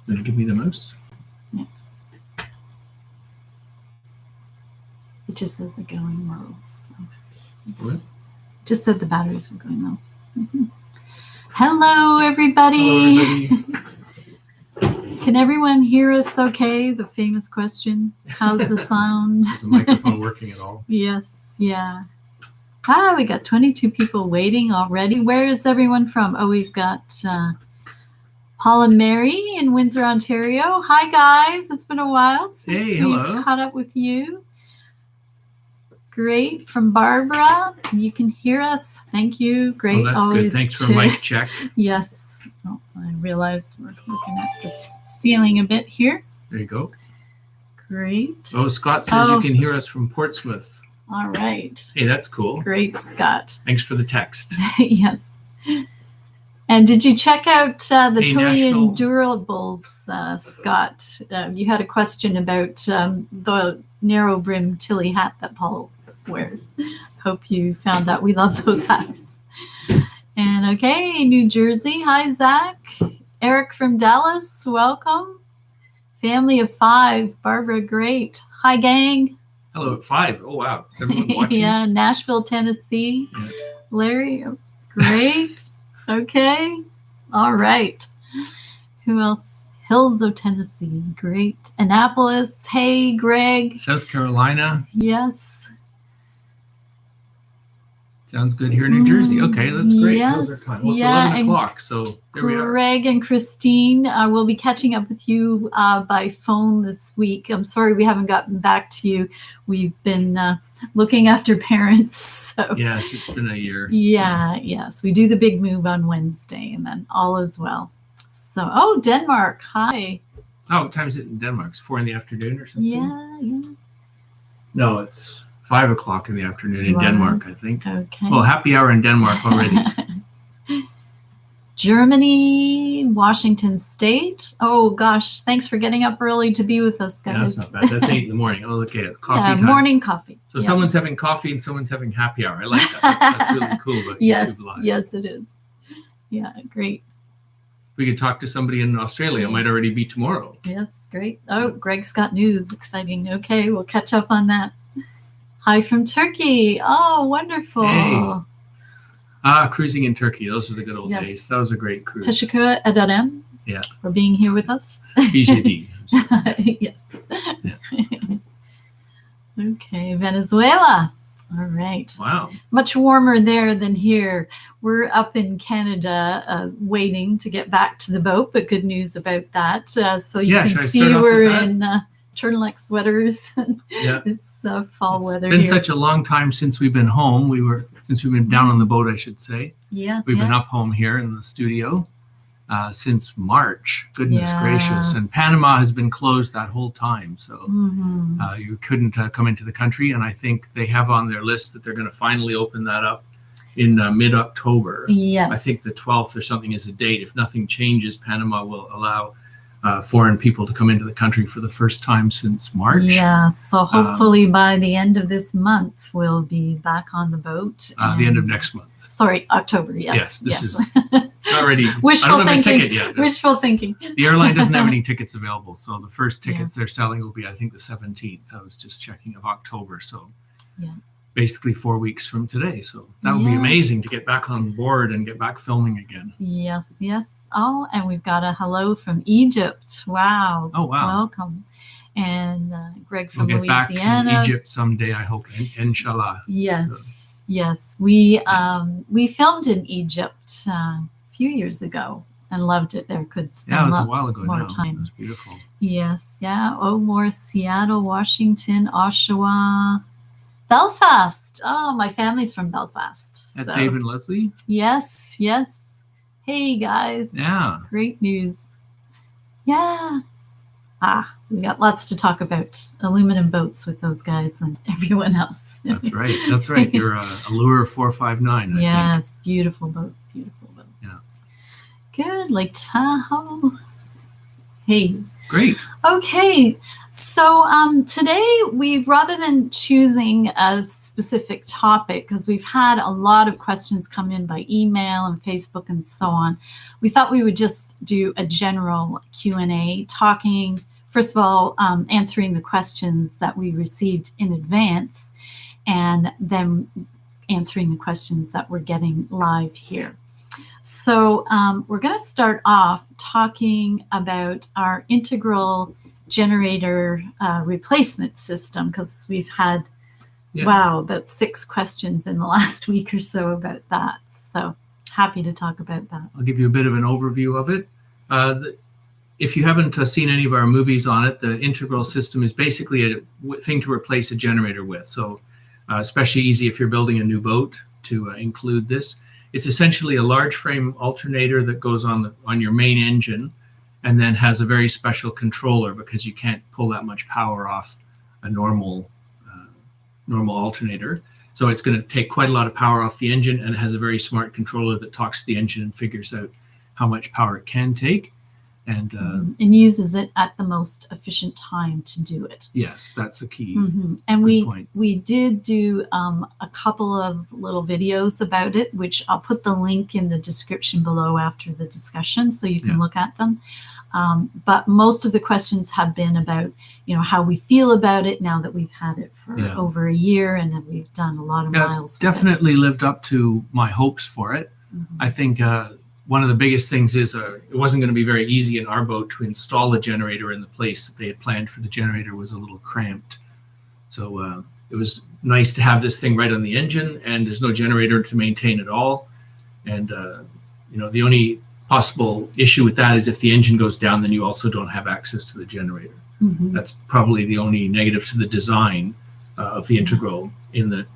Did it give me the mouse? Yeah. It just says they're going low. So. What? Just said the batteries are going low. Mm-hmm. Hello, everybody. Hello, everybody. Can everyone hear us okay? The famous question. How's the sound? Is the microphone working at all? Yes, yeah. Ah, we got 22 people waiting already. Where is everyone from? Oh, we've got Paul and Mary in Windsor, Ontario. Hi, guys. It's been a while since we've caught up with you. Great. From Barbara, you can hear us. Thank you. Great. That's always good. Thanks for mic check. Yes. Oh, I realize we're looking at the ceiling a bit here. There you go. Great. Oh, Scott says you can hear us from Portsmouth. All right. Hey, that's cool. Great, Scott. Thanks for the text. Yes. And did you check out the Tilly Nashville. Endurables, Scott? You had a question about the narrow brim Tilly hat that Paul wears. Hope you found that. We love those hats. And okay, New Jersey. Hi, Zach. Eric from Dallas. Welcome. Family of 5. Barbara, great. Hi, gang. Hello, 5. Oh, wow. Is everyone watching? Yeah, Nashville, Tennessee. Yeah. Larry, great. Okay. All right. Who else? Hills of Tennessee. Great. Annapolis. Hey, Greg. South Carolina. Yes. Sounds good here in New Jersey. Okay, that's great. Yes. Those are kind. Well, it's 11 o'clock, so there we are. Greg and Christine, will be catching up with you by phone this week. I'm sorry we haven't gotten back to you. We've been looking after parents. So. Yes, it's been a year. Yeah, yes. We do the big move on Wednesday, and then all is well. So, Denmark. Hi. Oh, what time is it in Denmark? It's 4 in the afternoon or something? Yeah. No, it's 5 o'clock in the afternoon in Denmark, I think. Okay. Well, happy hour in Denmark already. Germany, Washington State. Oh, gosh. Thanks for getting up early to be with us, guys. Yeah, that's not bad. That's 8 in the morning. Oh, look at it. Coffee time. Morning coffee. So someone's having coffee and someone's having happy hour. I like that. That's really cool about yes, YouTube Live. Yes, it is. Yeah, great. We could talk to somebody in Australia. It might already be tomorrow. Yes, great. Oh, Greg's got news. Exciting. Okay, we'll catch up on that. Hi from Turkey. Oh, wonderful. Hey. Cruising in Turkey. Those are the good old days. That was a great cruise. Teşekkür ederim. Yeah. For being here with us. BJD. Yes. Yeah. Okay, Venezuela. All right. Wow. Much warmer there than here. We're up in Canada waiting to get back to the boat, but good news about that. So you can see we're in turtleneck sweaters. Yeah. It's fall weather here. It's been such a long time since we've been home. Since we've been down on the boat, I should say. Yes. We've been up home here in the studio since March. Goodness gracious. And Panama has been closed that whole time. So you couldn't come into the country. And I think they have on their list that they're going to finally open that up in mid-October. Yes. I think the 12th or something is a date. If nothing changes, Panama will allow foreign people to come into the country for the first time since March. Yeah, so hopefully by the end of this month, we'll be back on the boat. The end of next month. Sorry, October, yes. Yes, this is already, wishful I don't have thinking. a ticket yet. Wishful thinking. The airline doesn't have any tickets available, so the first tickets they're selling will be, I think, the 17th. I was just checking of October, so basically 4 weeks from today. So that would be amazing to get back on board and get back filming again. Yes. Oh, and we've got a hello from Egypt. Wow. Oh, wow. Welcome. And Greg from we'll get Louisiana. Back in Egypt someday, I hope, inshallah. Yes. Yes. We filmed in Egypt a few years ago and loved it there. Could spend it was lots a while ago more now. time. It was beautiful. Yes. Yeah. Oh, more Seattle, Washington, Oshawa, Belfast. Oh, my family's from Belfast. At Dave and Leslie? Yes. Hey, guys. Yeah. Great news. Yeah. We got lots to talk about. Aluminum boats with those guys and everyone else. That's right. You're a Allure 459, I think. Beautiful boat. Yeah. Good. Lake Tahoe. Hey. Great. Okay, so today rather than choosing a specific topic, because we've had a lot of questions come in by email and Facebook and so on, we thought we would just do a general Q&A, talking, first of all, answering the questions that we received in advance, and then answering the questions that we're getting live here. So we're going to start off talking about our integral generator replacement system, because we've had, about 6 questions in the last week or so about that. So happy to talk about that. I'll give you a bit of an overview of it. If you haven't seen any of our movies on it, the integral system is basically a thing to replace a generator with. So especially easy if you're building a new boat to include this. It's essentially a large frame alternator that goes on your main engine, and then has a very special controller, because you can't pull that much power off a normal alternator. So it's going to take quite a lot of power off the engine, and it has a very smart controller that talks to the engine and figures out how much power it can take. And uses it at the most efficient time to do it. Yes, that's a key. And we did do a couple of little videos about it, which I'll put the link in the description below after the discussion, so you can look at them. But most of the questions have been about, how we feel about it now that we've had it for over a year, and we've done a lot of miles. It's definitely lived up to my hopes for it. I think one of the biggest things is it wasn't going to be very easy in our boat to install a generator in the place that they had planned for the generator was a little cramped. So it was nice to have this thing right on the engine, and there's no generator to maintain at all. And the only possible issue with that is if the engine goes down, then you also don't have access to the generator. That's probably the only negative to the design of the integral, in that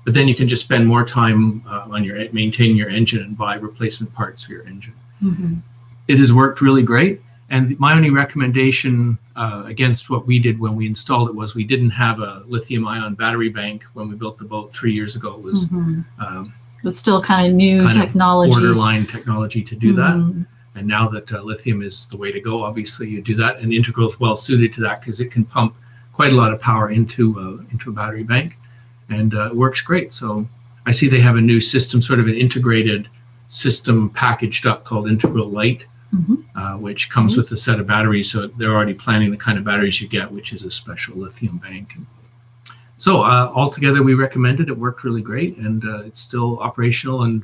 but then you can just spend more time on maintaining your engine and buy replacement parts for your engine. It has worked really great. And my only recommendation against what we did when we installed it was we didn't have a lithium-ion battery bank when we built the boat 3 years ago. It was it was still kind of new technology, borderline technology to do that. And now that lithium is the way to go, obviously you do that. And integral is well suited to that, because it can pump quite a lot of power into a battery bank. And it works great. So I see they have a new system, sort of an integrated system packaged up called Integral Lite, which comes with a set of batteries. So they're already planning the kind of batteries you get, which is a special lithium bank. So altogether, we recommend it. It worked really great, and it's still operational. And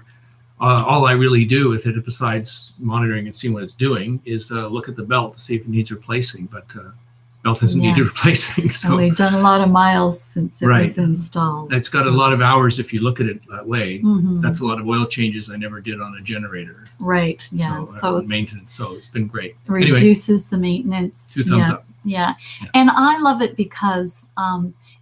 all I really do with it, besides monitoring and seeing what it's doing, is look at the belt to see if it needs replacing. But belt doesn't need replacing. So and we've done a lot of miles since it was installed. It's got a lot of hours if you look at it that way. That's a lot of oil changes I never did on a generator. Right. Yeah. So it's maintenance. So it's been great. Reduces the maintenance. 2 thumbs up. Yeah. And I love it because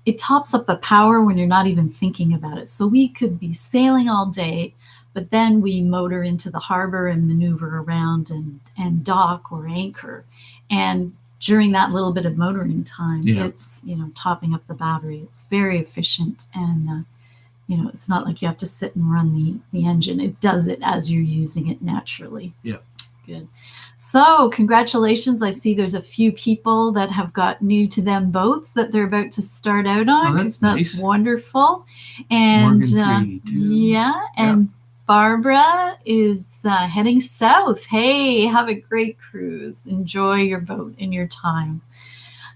it tops up the power when you're not even thinking about it. So we could be sailing all day, but then we motor into the harbor and maneuver around and dock or anchor. And during that little bit of motoring time, it's, topping up the battery. It's very efficient, and, it's not like you have to sit and run the engine. It does it as you're using it naturally. Yeah. Good. So congratulations. I see there's a few people that have got new to them boats that they're about to start out on. Oh, that's nice. Wonderful. And and Barbara is heading south. Hey, have a great cruise. Enjoy your boat and your time.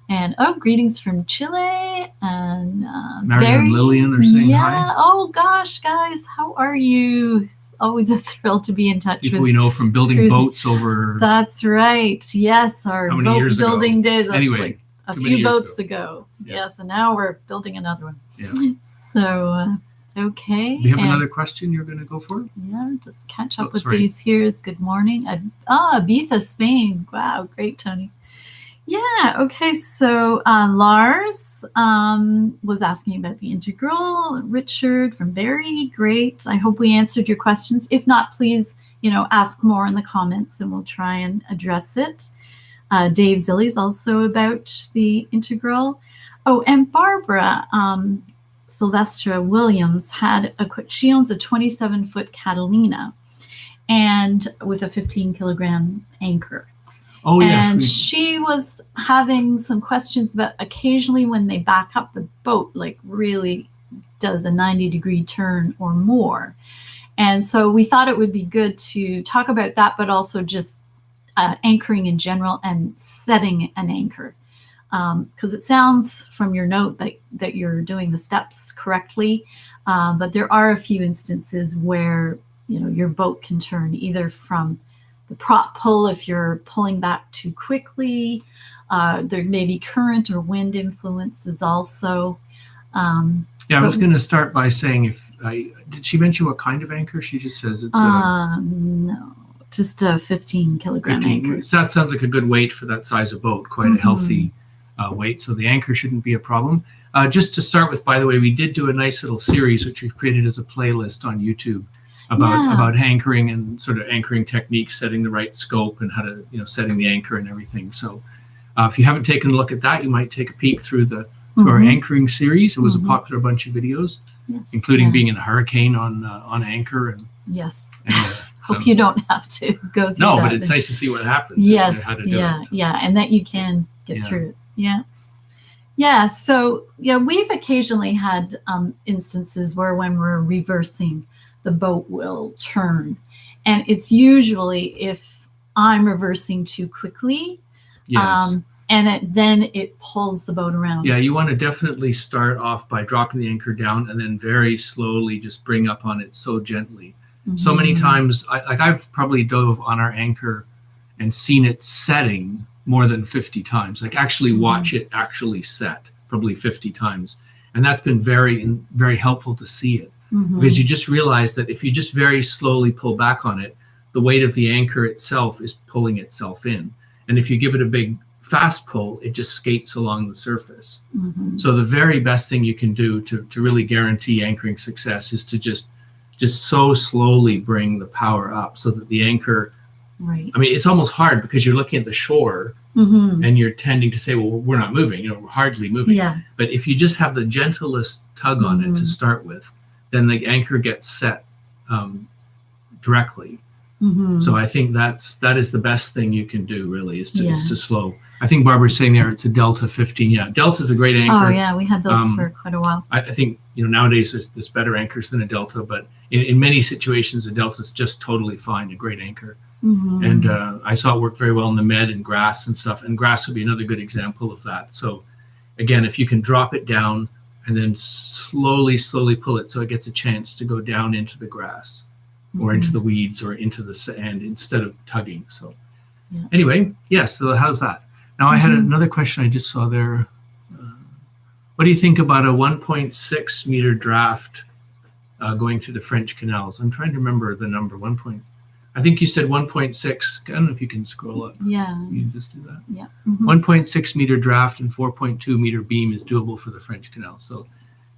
And greetings from Chile. And Marion and Lillian are saying hi. Oh gosh, guys, how are you? It's always a thrill to be in touch people with we know from building boats over. That's right. Yes, our boat building days. Anyway, a few boats ago. Yes, and now we're building another one. Yeah. So. Okay. Do you have another question you're going to go for? Yeah, just catch up with these here. Good morning. Ibiza, Spain. Wow, great, Tony. Yeah, okay. So Lars was asking about the integral. Richard from Barrie, great. I hope we answered your questions. If not, please, ask more in the comments and we'll try and address it. Dave Zilli's also about the integral. Oh, and Barbara, Sylvestra Williams she owns a 27-foot Catalina and with a 15-kilogram anchor. Oh, yes. And she was having some questions about occasionally when they back up the boat, like really does a 90-degree turn or more. And so we thought it would be good to talk about that, but also just anchoring in general and setting an anchor. Because it sounds from your note that you're doing the steps correctly, but there are a few instances where your boat can turn either from the prop pull if you're pulling back too quickly. There may be current or wind influences also. Yeah, I was going to start by saying, did she mention what kind of anchor? She just says it's no, just a 15-kilogram anchor. So that sounds like a good weight for that size of boat, quite a healthy weight. So the anchor shouldn't be a problem. Just to start with, by the way, we did do a nice little series, which we've created as a playlist on YouTube about anchoring and sort of anchoring techniques, setting the right scope and how to, setting the anchor and everything. So if you haven't taken a look at that, you might take a peek through our anchoring series. It was a popular bunch of videos, including being in a hurricane on anchor. And hope you don't have to go through that. No, but it's nice to see what happens. Yes, and that you can get through it. So we've occasionally had instances where when we're reversing, the boat will turn, and it's usually if I'm reversing too quickly. And then it pulls the boat around. Yeah, you want to definitely start off by dropping the anchor down and then very slowly just bring up on it so gently. So many times, I've probably dove on our anchor and seen it setting more than 50 times. Like actually watch it actually set probably 50 times. And that's been very, very helpful to see it. Because you just realize that if you just very slowly pull back on it, the weight of the anchor itself is pulling itself in. And if you give it a big fast pull, it just skates along the surface. So the very best thing you can do to really guarantee anchoring success is to just so slowly bring the power up so that the anchor, I mean, it's almost hard because you're looking at the shore and you're tending to say, well, we're not moving, we're hardly moving. But if you just have the gentlest tug on it to start with, then the anchor gets set directly. So I think that is the best thing you can do, really, is to slow. I think Barbara's saying there it's a Delta 15. Yeah, Delta's a great anchor. Oh yeah, we had those for quite a while. I think nowadays there's better anchors than a Delta, but in many situations a Delta is just totally fine, a great anchor. And I saw it work very well in the Med and grass and stuff. And grass would be another good example of that. So again, if you can drop it down and then slowly pull it so it gets a chance to go down into the grass. Or into the weeds or into the sand instead of tugging. So anyway, yes, so how's that? Now I had another question I just saw there. What do you think about a 1.6 meter draft going through the French canals? I'm trying to remember the number. I think you said 1.6. I don't know if you can scroll up. Yeah. You just do that. 1.6 meter draft and 4.2 meter beam is doable for the French canal. So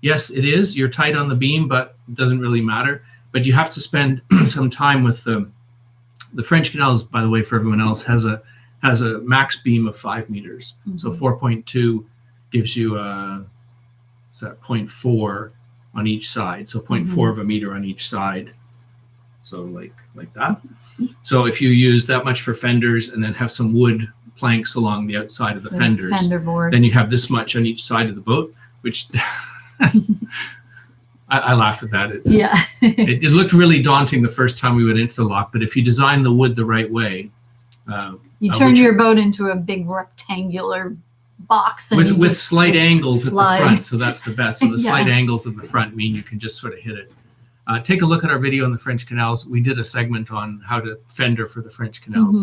yes, it is. You're tight on the beam, but it doesn't really matter. But you have to spend some time with the French canals, by the way, for everyone else, has a max beam of 5 meters. So 4.2 gives you 0.4 on each side. So 0.4 of a meter on each side. So like that. So if you use that much for fenders and then have some wood planks along the outside of the fenders, fender boards, then you have this much on each side of the boat, which I laugh at that. It looked really daunting the first time we went into the lock, but if you design the wood the right way, you turn your boat into a big rectangular box, and with slight angles at the front. So that's the best. So the slight angles at the front mean you can just sort of hit it. Take a look at our video on the French canals. We did a segment on how to fender for the French canals.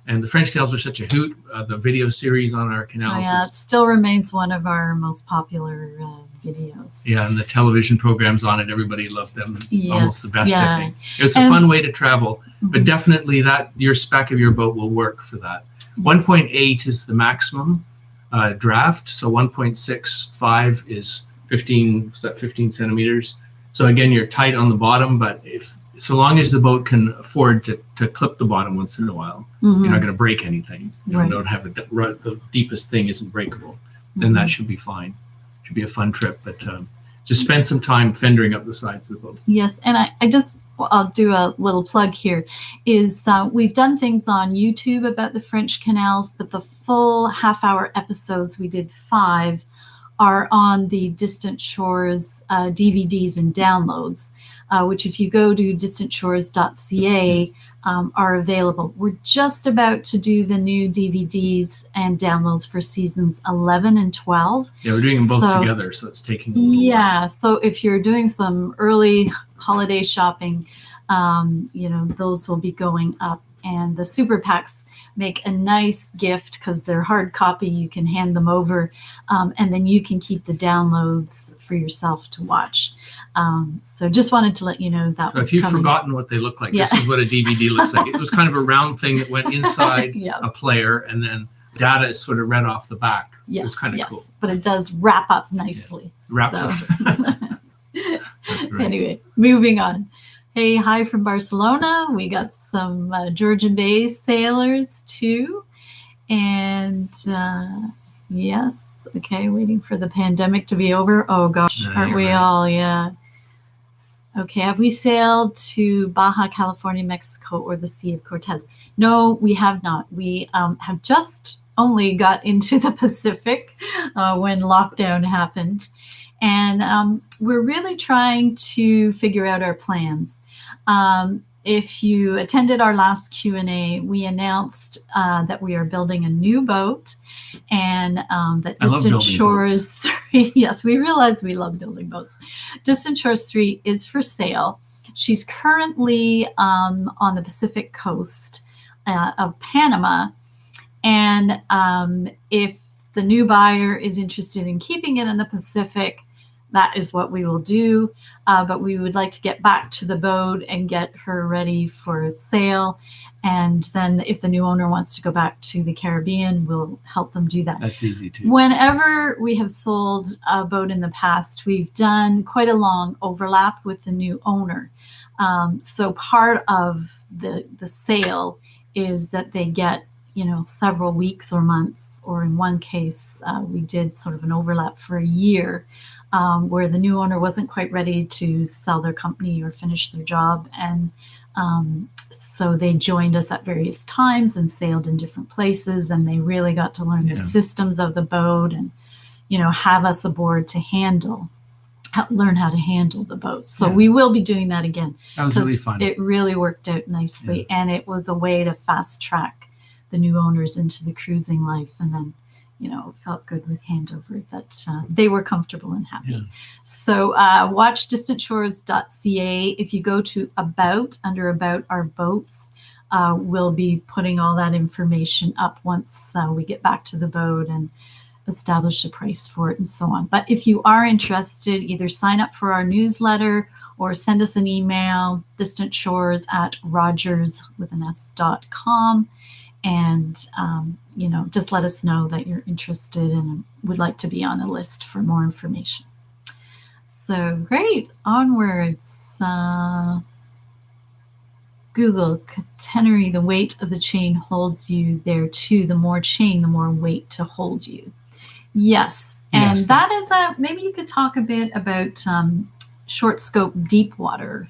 And the French canals were such a hoot. The video series on our canals. It still remains one of our most popular videos. Yeah, and the television programs on it, everybody loved them. Almost the best, I think. It's a fun way to travel, but definitely your spec of your boat will work for that. 1.8 is the maximum draft. So 1.65 is 15 centimeters. So again, you're tight on the bottom, but so long as the boat can afford to clip the bottom once in a while, you're not going to break anything. Don't have the deepest thing isn't breakable. Then that should be fine. Should be a fun trip, but just spend some time fendering up the sides of the boat. Yes, and I just I'll do a little plug here, is we've done things on YouTube about the French canals, but the full half-hour episodes, we did 5, are on the Distant Shores DVDs and downloads, which if you go to distantshores.ca are available. We're just about to do the new DVDs and downloads for seasons 11 and 12. Yeah, we're doing them both together, so it's taking a little while. Yeah, so if you're doing some early holiday shopping, those will be going up. And the super packs make a nice gift because they're hard copy. You can hand them over, and then you can keep the downloads for yourself to watch. So just wanted to let you know that was if you've coming. forgotten what they look like, this is what a DVD looks like. It was kind of a round thing that went inside a player, and then data is sort of read off the back. Yes, it was kind of cool. But it does wrap up nicely. Yeah. Wraps up. That's right. Anyway, moving on. Hey, hi from Barcelona. We got some Georgian Bay sailors too. And yes, okay, waiting for the pandemic to be over. Oh gosh, aren't we all? Yeah. Okay, have we sailed to Baja California, Mexico, or the Sea of Cortez? No, we have not. We have just only got into the Pacific when lockdown happened. And we're really trying to figure out our plans. If you attended our last Q&A, we announced that we are building a new boat, and that Distant Shores 3, yes, we realize we love building boats. Distant Shores 3 is for sale. She's currently on the Pacific coast of Panama, and if the new buyer is interested in keeping it in the Pacific, that is what we will do. But we would like to get back to the boat and get her ready for sale. And then if the new owner wants to go back to the Caribbean, we'll help them do that. That's easy too. Whenever we have sold a boat in the past, we've done quite a long overlap with the new owner. So part of the sale is that they get several weeks or months, or in one case, we did sort of an overlap for a year, where the new owner wasn't quite ready to sell their company or finish their job. And so they joined us at various times and sailed in different places, and they really got to learn the systems of the boat and, have us aboard to learn how to handle the boat. So we will be doing that again. That was really fun. It really worked out nicely, and it was a way to fast track the new owners into the cruising life, and then it felt good with handover that they were comfortable and happy. So watch distantshores.ca. If you go to under about our boats, we'll be putting all that information up once we get back to the boat and establish a price for it and so on. But if you are interested, either sign up for our newsletter or send us an email, distantshores@rogers.com. And, just let us know that you're interested and would like to be on the list for more information. So great. Onwards. Google, catenary, the weight of the chain holds you there too. The more chain, the more weight to hold you. Yes. And that is maybe you could talk a bit about short scope deep water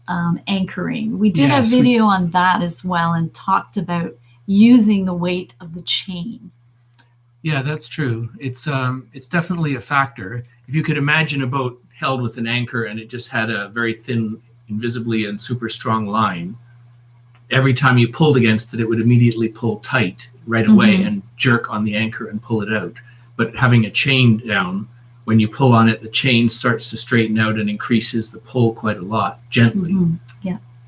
anchoring. We did a video on that as well and talked about using the weight of the chain. Yeah, that's true. It's definitely a factor. If you could imagine a boat held with an anchor and it just had a very thin, invisibly and super strong line, every time you pulled against it, it would immediately pull tight right away and jerk on the anchor and pull it out. But having a chain down, when you pull on it, the chain starts to straighten out and increases the pull quite a lot, gently,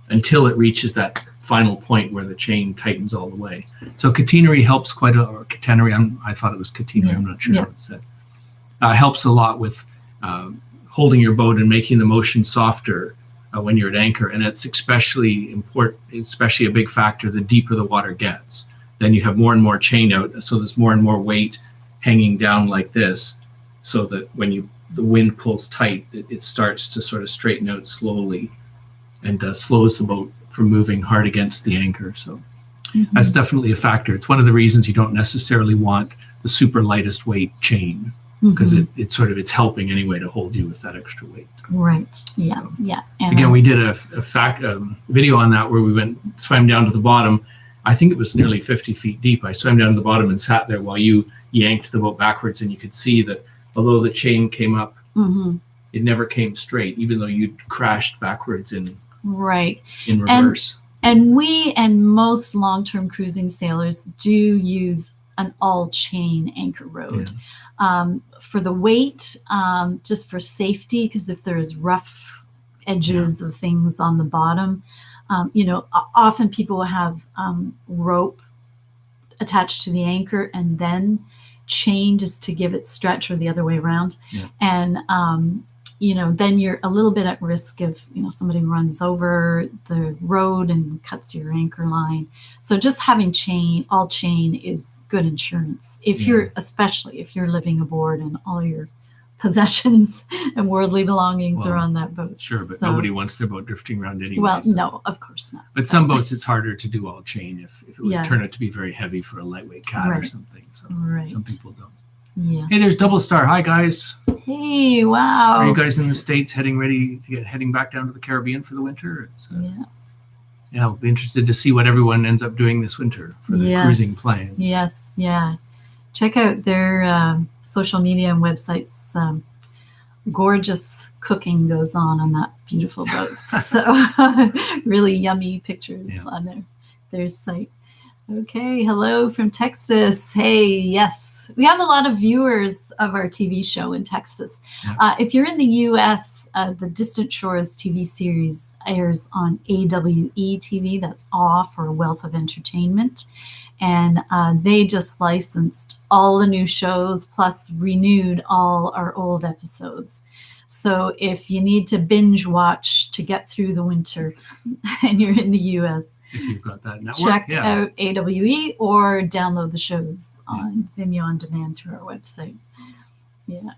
until it reaches that final point where the chain tightens all the way. So catenary helps quite a, or catenary, I thought it was catenary, I'm not sure how it said. Helps a lot with holding your boat and making the motion softer when you're at anchor. And it's especially important, especially a big factor, the deeper the water gets. Then you have more and more chain out, so there's more and more weight hanging down like this, so that when the wind pulls tight, it starts to sort of straighten out slowly and slows the boat from moving hard against the anchor. So that's definitely a factor. It's one of the reasons you don't necessarily want the super lightest weight chain. because it's helping anyway to hold you with that extra weight. Right. Yeah. So, yeah. And again, we did a video on that where we swam down to the bottom. I think it was nearly 50 feet deep. I swam down to the bottom and sat there while you yanked the boat backwards, and you could see that although the chain came up, it never came straight, even though you crashed backwards in reverse. And we and most long-term cruising sailors do use an all-chain anchor rode. For the weight, just for safety, because if there's rough edges of things on the bottom, often people will have rope attached to the anchor and then chain just to give it stretch, or the other way around. And then you're a little bit at risk if somebody runs over the road and cuts your anchor line. So just having all chain is good insurance especially if you're living aboard and all your possessions and worldly belongings are on that boat. Sure, but nobody wants their boat drifting around anyway. Well, no, of course not. But some boats, it's harder to do all chain if it would turn out to be very heavy for a lightweight cat or something. So some people don't. Yes. Hey, there's Double Star. Hi, guys. Hey, wow. Are you guys in the States heading back down to the Caribbean for the winter? I'll be interested to see what everyone ends up doing this winter for the cruising plans. Yes, yeah. Check out their social media and websites. Gorgeous cooking goes on that beautiful boat. So really yummy pictures on their site. Okay, hello from Texas. Hey, yes, we have a lot of viewers of our TV show in Texas. If you're in the U.S., the Distant Shores TV series airs on AWE TV. That's AW for Wealth of Entertainment. And they just licensed all the new shows, plus renewed all our old episodes. So if you need to binge watch to get through the winter and you're in the U.S., if you've got that network, check out AWE or download the shows on Vimeo On Demand through our website. Yeah,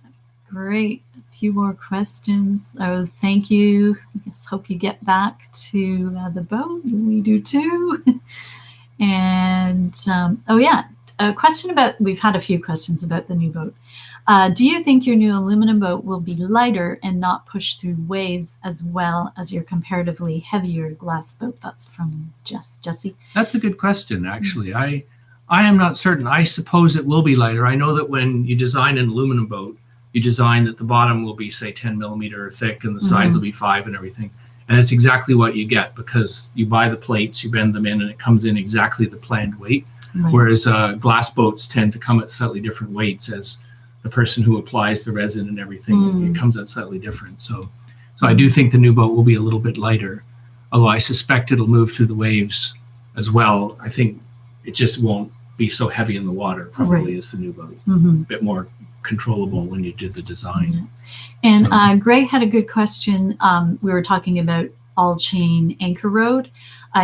great. A few more questions. Oh, thank you. Yes, hope you get back to the boat. We do too. And a question about, we've had a few questions about the new boat. Do you think your new aluminum boat will be lighter and not push through waves as well as your comparatively heavier glass boat? That's from Jesse. That's a good question, actually. I am not certain. I suppose it will be lighter. I know that when you design an aluminum boat, you design that the bottom will be, say, 10 millimeter thick and the sides will be 5 and everything. And it's exactly what you get because you buy the plates, you bend them in, and it comes in exactly the planned weight. Whereas glass boats tend to come at slightly different weights as the person who applies the resin and everything. It comes out slightly different. So I do think the new boat will be a little bit lighter, although I suspect it'll move through the waves as well. I think it just won't be so heavy in the water probably as the new boat. A bit more controllable when you did the design. And Greg had a good question. We were talking about all chain anchor rode.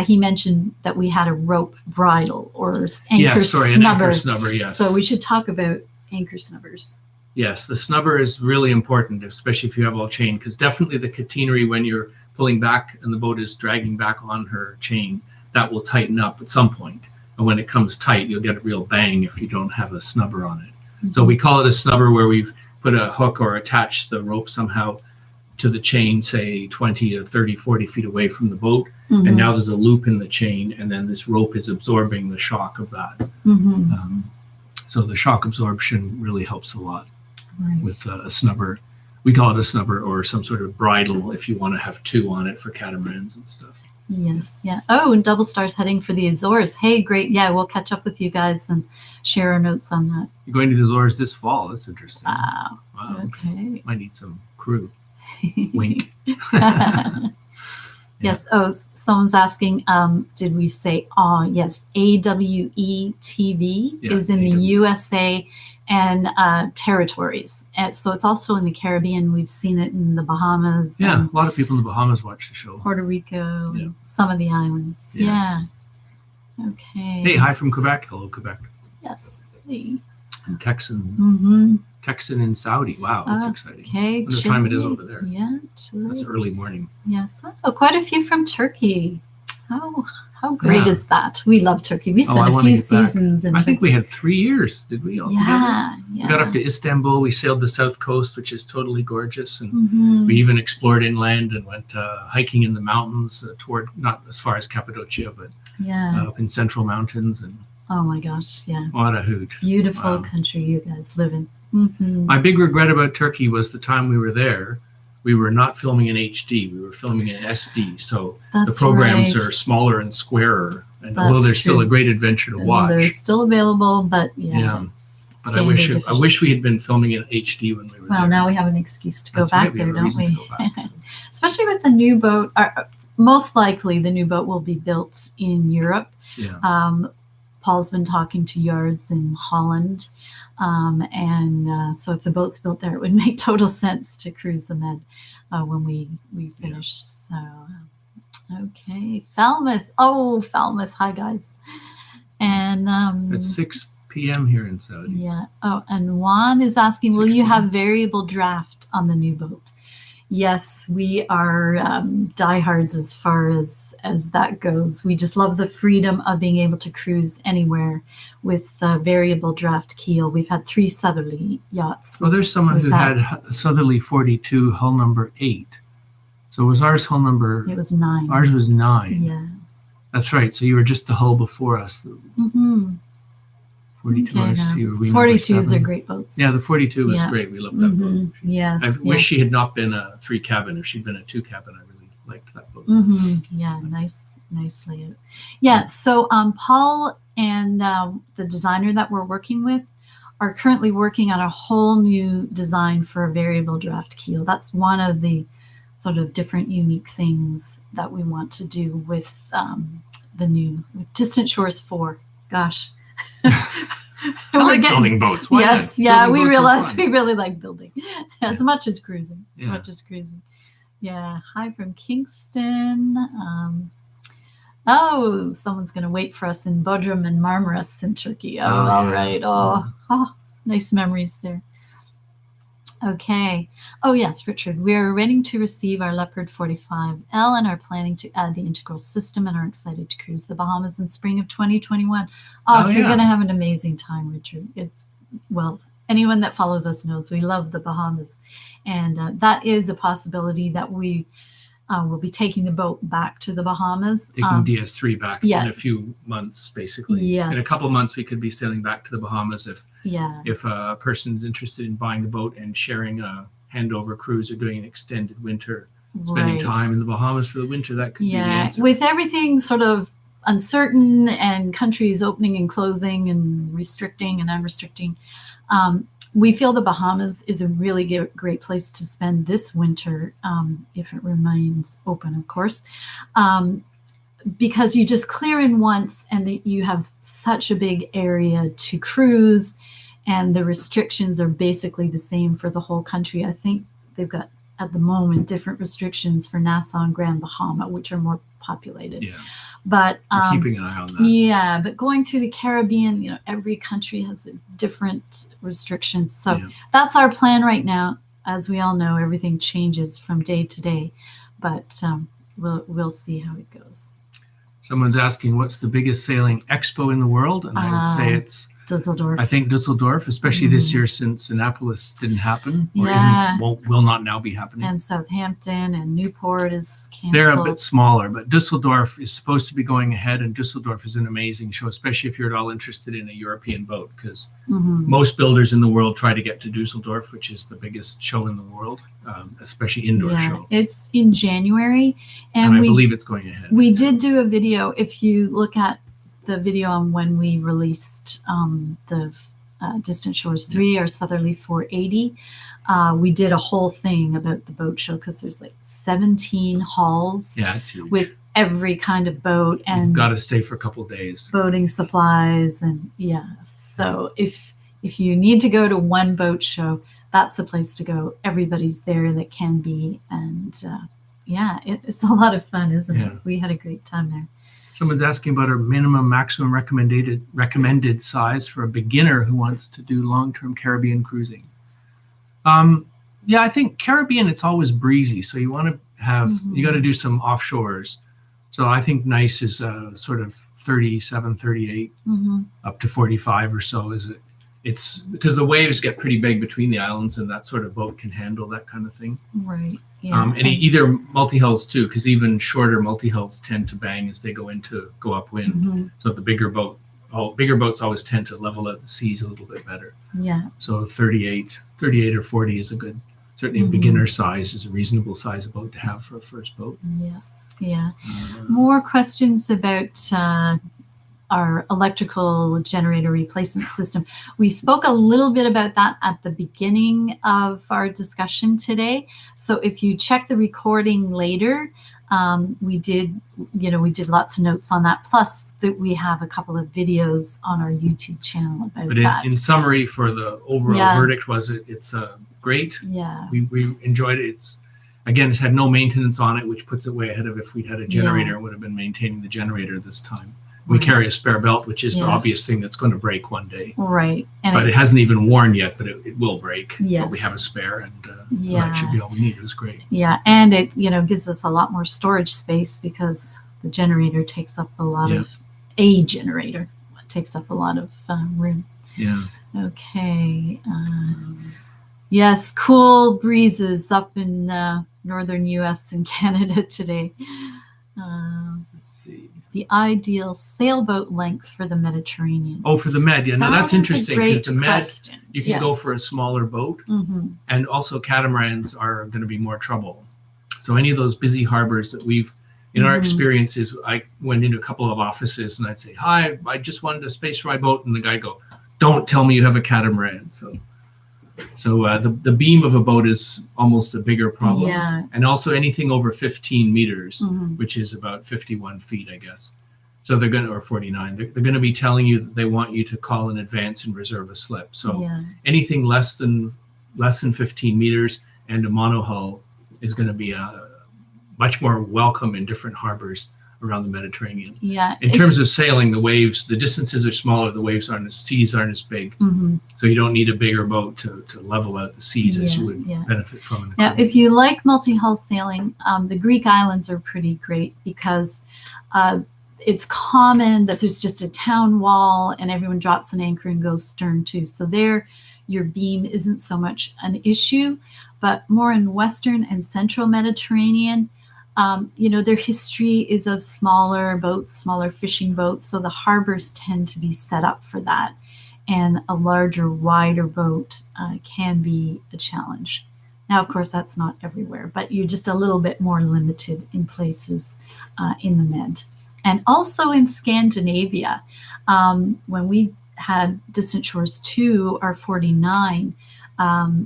He mentioned that we had a rope bridle or anchor snubber. An anchor snubber, yes. So we should talk about anchor snubbers. Yes, the snubber is really important, especially if you have all chain, because definitely the catenary, when you're pulling back and the boat is dragging back on her chain, that will tighten up at some point. And when it comes tight, you'll get a real bang if you don't have a snubber on it. So we call it a snubber where we've put a hook or attached the rope somehow to the chain, say 20 to 30, 40 feet away from the boat. And now there's a loop in the chain, and then this rope is absorbing the shock of that. So the shock absorption really helps a lot with a snubber. We call it a snubber or some sort of bridle if you want to have two on it for catamarans and stuff. Yes, yeah. Oh, and Double Star's heading for the Azores. Hey, great. Yeah, we'll catch up with you guys and share our notes on that. You're going to the Azores this fall. That's interesting. Wow. Okay. Might need some crew. Wink. Yes. Oh, someone's asking, did we say, yes, AWE TV is in the USA and territories. And so it's also in the Caribbean. We've seen it in the Bahamas. Yeah, a lot of people in the Bahamas watch the show. Puerto Rico, and some of the islands. Yeah. Okay. Hey, hi from Quebec. Hello, Quebec. Yes. Hey. And Texan. Texan and Saudi. Wow, that's exciting. Okay. What time it is over there? Yeah. Chile. That's early morning. Yes. Oh, quite a few from Turkey. How great is that? We love Turkey. We spent a few seasons in Turkey. I think we had 3 years, did we, all together? Yeah. We got up to Istanbul. We sailed the south coast, which is totally gorgeous. And we even explored inland and went hiking in the mountains toward, not as far as Cappadocia, but up in central mountains. And oh my gosh, yeah. What a hoot. Beautiful country you guys live in. My big regret about Turkey was the time we were there, we were not filming in HD. We were filming in SD. So the programs are smaller and squarer. And although they're still a great adventure to watch. They're still available, but But I wish we had been filming in HD when we were there. Well, now we have an excuse to go back there, don't we? Especially with the new boat. Most likely the new boat will be built in Europe. Yeah. Paul's been talking to yards in Holland. So if the boat's built there, it would make total sense to cruise the Med when we finish. So, okay. Falmouth. Oh, Falmouth. Hi, guys. And it's 6 p.m. here in Saudi. Yeah. Oh, and Juan is asking, will you have variable draft on the new boat? Yes, we are diehards as far as that goes. We just love the freedom of being able to cruise anywhere with variable draft keel. We've had 3 southerly yachts. Well, there's someone who had a southerly 42, hull number 8. So was ours hull number? It was 9. Ours was 9. Yeah. That's right. So you were just the hull before us. 42 42s are great boats. Yeah, the 42 was great. We loved that boat. Yes. I wish she had not been a 3 cabin. If she'd been a 2 cabin, I really liked that boat. Yeah, nice layout. Yeah, so Paul and the designer that we're working with are currently working on a whole new design for a variable draft keel. That's one of the sort of different unique things that we want to do with with Distant Shores 4. Gosh. I like building boats. Why yes, not? We realize we really like building as much as cruising. Yeah. Hi from Kingston. Someone's going to wait for us in Bodrum and Marmaris in Turkey. All right. Nice memories there. Okay. Oh, yes, Richard. We are ready to receive our Leopard 45L and are planning to add the integral system and are excited to cruise the Bahamas in spring of 2021. You're going to have an amazing time, Richard. Anyone that follows us knows we love the Bahamas. And that is a possibility that we will be taking the boat back to the Bahamas. Taking DS3 back in a few months, basically. Yes. In a couple of months, we could be sailing back to the Bahamas if a person's interested in buying the boat and sharing a handover cruise or doing an extended winter, spending time in the Bahamas for the winter. That could be the answer. With everything sort of uncertain and countries opening and closing and restricting and unrestricting, we feel the Bahamas is a really great place to spend this winter, if it remains open, of course, because you just clear in once and you have such a big area to cruise, and the restrictions are basically the same for the whole country. I think they've got, at the moment, different restrictions for Nassau and Grand Bahama, which are more populated. Yeah. But we're keeping an eye on that. Yeah, but going through the Caribbean, every country has different restrictions. So that's our plan right now. As we all know, everything changes from day to day, but we'll see how it goes. Someone's asking, what's the biggest sailing expo in the world? And I would say it's Dusseldorf. I think Dusseldorf, especially this year since Annapolis didn't happen or will not now be happening. And Southampton and Newport is canceled. They're a bit smaller, but Dusseldorf is supposed to be going ahead, and Dusseldorf is an amazing show, especially if you're at all interested in a European boat, because most builders in the world try to get to Dusseldorf, which is the biggest show in the world, especially indoor show. It's in January, and I believe it's going ahead. We did do a video. If you look at the video on when we released the Distant Shores 3 or Southerly 480, we did a whole thing about the boat show, because there's like 17 halls it's huge. With every kind of boat, and you've got to stay for a couple of days. Boating supplies, and so if you need to go to one boat show, that's the place to go. Everybody's there that can be, and it's a lot of fun, isn't it? We had a great time there. Someone's asking about our minimum, maximum recommended size for a beginner who wants to do long-term Caribbean cruising. I think Caribbean, it's always breezy. So you want to have, you got to do some offshores So I think nice is sort of 37, 38, up to 45 or so. It's because the waves get pretty big between the islands, and that sort of boat can handle that kind of thing. Right. Yeah. And either multi-hulls too, because even shorter multi-hulls tend to bang as they go upwind. So the bigger boats always tend to level out the seas a little bit better. Yeah. So 38 or 40 is a good, certainly a beginner size is a reasonable size of boat to have for a first boat. Yes. Yeah. More questions about our electrical generator replacement system. We spoke a little bit about that at the beginning of our discussion today. So if you check the recording later, we did lots of notes on that. Plus that we have a couple of videos on our YouTube channel about that. In summary, for the overall verdict was it's great. Yeah. We enjoyed it. It's had no maintenance on it, which puts it way ahead of if we'd had a generator. It would have been maintaining the generator this time. We carry a spare belt, which is the obvious thing that's going to break one day. Right. But it hasn't even worn yet, but it will break. Yes. But we have a spare, and so that should be all we need. It was great. Yeah, and it gives us a lot more storage space because the generator takes up a lot of room. Yeah. Okay. Yes, cool breezes up in northern U.S. and Canada today. Let's see. The ideal sailboat length for the Mediterranean. Oh, for the Med. Yeah, no, that's interesting because the Med, you can go for a smaller boat, and also catamarans are going to be more trouble. So any of those busy harbors that we've, in our experiences, I went into a couple of offices and I'd say, "Hi, I just wanted a space for my boat," and the guy go, "Don't tell me you have a catamaran." So the beam of a boat is almost a bigger problem. Yeah. And also anything over 15 meters, which is about 51 feet, I guess. So they're going to, or 49, they're going to be telling you that they want you to call in advance and reserve a slip. So anything less than 15 meters and a monohull is going to be much more welcome in different harbors around the Mediterranean. Yeah. In terms of sailing, the waves, the distances are smaller, the seas aren't as big. So you don't need a bigger boat to level out the seas as you would benefit from. Now, if you like multi-hull sailing, the Greek islands are pretty great because it's common that there's just a town wall and everyone drops an anchor and goes stern to. So there, your beam isn't so much an issue, but more in Western and Central Mediterranean, their history is of smaller boats, smaller fishing boats. So the harbors tend to be set up for that. And a larger, wider boat can be a challenge. Now, of course, that's not everywhere, but you're just a little bit more limited in places in the Med. And also in Scandinavia, when we had Distant Shores 2, our 49,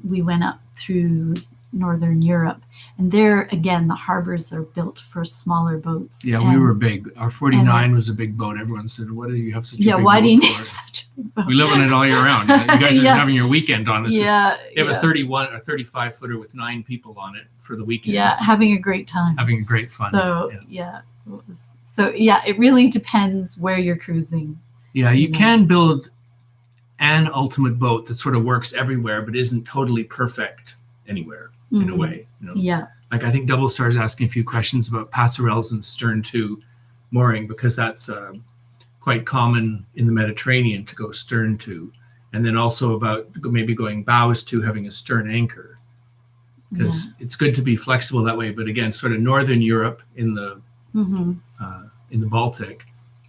we went up through Northern Europe. And there, again, the harbors are built for smaller boats. Yeah, we were big. Our 49 was a big boat. Everyone said, "What do you have such a big boat why do you for?" need such a big boat? We live on it all year round. You guys are having your weekend on us. You have a 31 or 35 footer with 9 people on it for the weekend. Yeah, having a great time. Having a great fun. So it really depends where you're cruising. Yeah, you can build an ultimate boat that sort of works everywhere, but isn't totally perfect anywhere in a way. Yeah. Like I think Double Star is asking a few questions about passerelles and stern to mooring because that's quite common in the Mediterranean to go stern to, and then also about maybe going bows to having a stern anchor because it's good to be flexible that way. But again, sort of Northern Europe in the Baltic,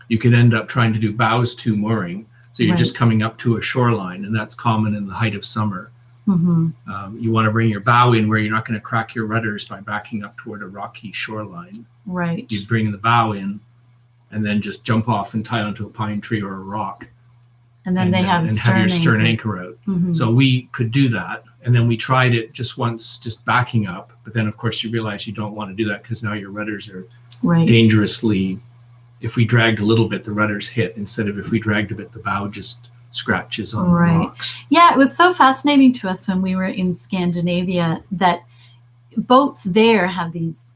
you could end up trying to do bows to mooring. So you're just coming up to a shoreline, and that's common in the height of summer. You want to bring your bow in where you're not going to crack your rudders by backing up toward a rocky shoreline. Right. You bring the bow in and then just jump off and tie onto a pine tree or a rock. And then they have your stern anchor out. So we could do that. And then we tried it just once, just backing up. But then, of course, you realize you don't want to do that because now your rudders are dangerously, if we dragged a little bit, the rudders hit. Instead of if we dragged a bit, the bow just scratches on the rocks. Yeah, it was so fascinating to us when we were in Scandinavia that boats there have these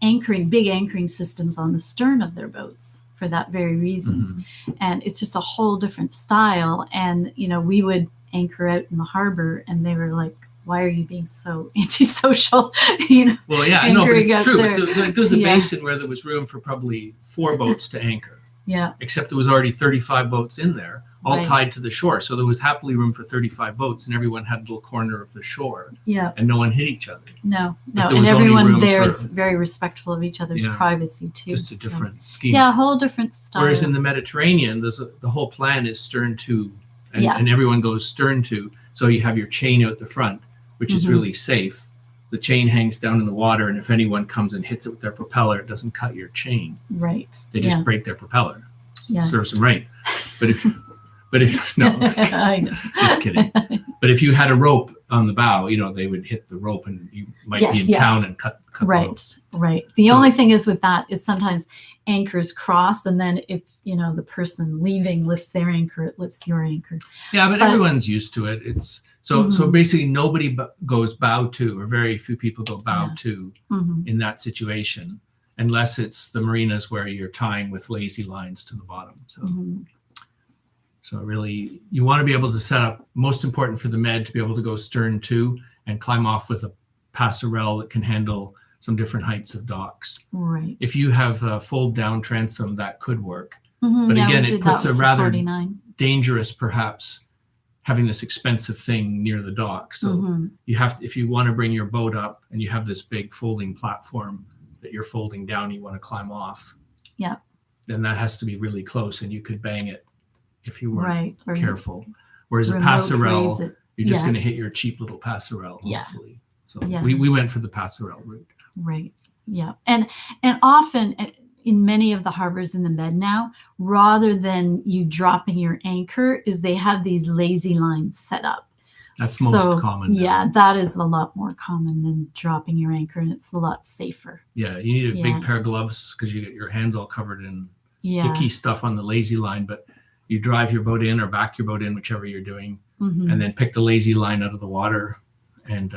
big anchoring systems on the stern of their boats for that very reason. And it's just a whole different style. And, we would anchor out in the harbor and they were like, why are you being so antisocial? You know, Well, yeah, no, but anchoring it's out true. there. There was a Yeah. basin where there was room for probably 4 boats to anchor, Yeah, except there was already 35 boats in there, all Right. tied to the shore. So there was happily room for 35 boats, and everyone had a little corner of the shore, yeah, and no one hit each other. no, But no, there and was only everyone room there for- is very respectful of each other's Yeah. privacy too. Just a so- different scheme. Yeah, a whole different style. Whereas in the Mediterranean, the whole plan is stern to, and, Yeah. and everyone goes stern to. So you have your chain out the front, which is Mhm. really safe. The chain hangs down in the water, and if anyone comes and hits it with their propeller, it doesn't cut your chain. Right. They just yeah. break their propeller. Yeah. Serves them right. But if no, I know. just kidding. But if you had a rope on the bow, they would hit the rope, and you might be Yes, in yes. town and cut the rope. Right, right. The So- only thing is with that is sometimes anchors cross, and then if the person leaving lifts their anchor, it lifts your anchor. Yeah, but But- everyone's used to it. It's so Mhm. basically nobody goes bow to, or very few people go bow Yeah. to Mhm. in that situation, unless it's the marinas where you're tying with lazy lines to the bottom. So, Mhm. so really, you want to be able to set up. Most important for the med to be able to go stern to and climb off with a passerelle that can handle some different heights of docks. Right. If you have a fold down transom, that could work. Mhm, but yeah, we again, it did puts that a with the rather 49. Dangerous, perhaps, having this expensive thing near the dock. So Mhm. you have, if you want to bring your boat up and you have this big folding platform that you're folding down, you want to climb off. Yeah. Then that has to be really close, and you could bang it if you weren't Right. Or careful. Whereas a remote raise passerelle, it. you're just Yeah. going to hit your cheap little passerelle, Yeah. hopefully. So Yeah. we went for the passerelle route. Right. Yeah. And often in many of the harbors in the Med now, rather than you dropping your anchor, is they have these lazy lines set up. That's most common now. Yeah, that is a lot more common than dropping your anchor, and it's a lot safer. Yeah, you need a Yeah. big pair of gloves because you get your hands all covered in Yeah. icky stuff on the lazy line. But you drive your boat in or back your boat in, whichever you're doing, Mhm. and then pick the lazy line out of the water and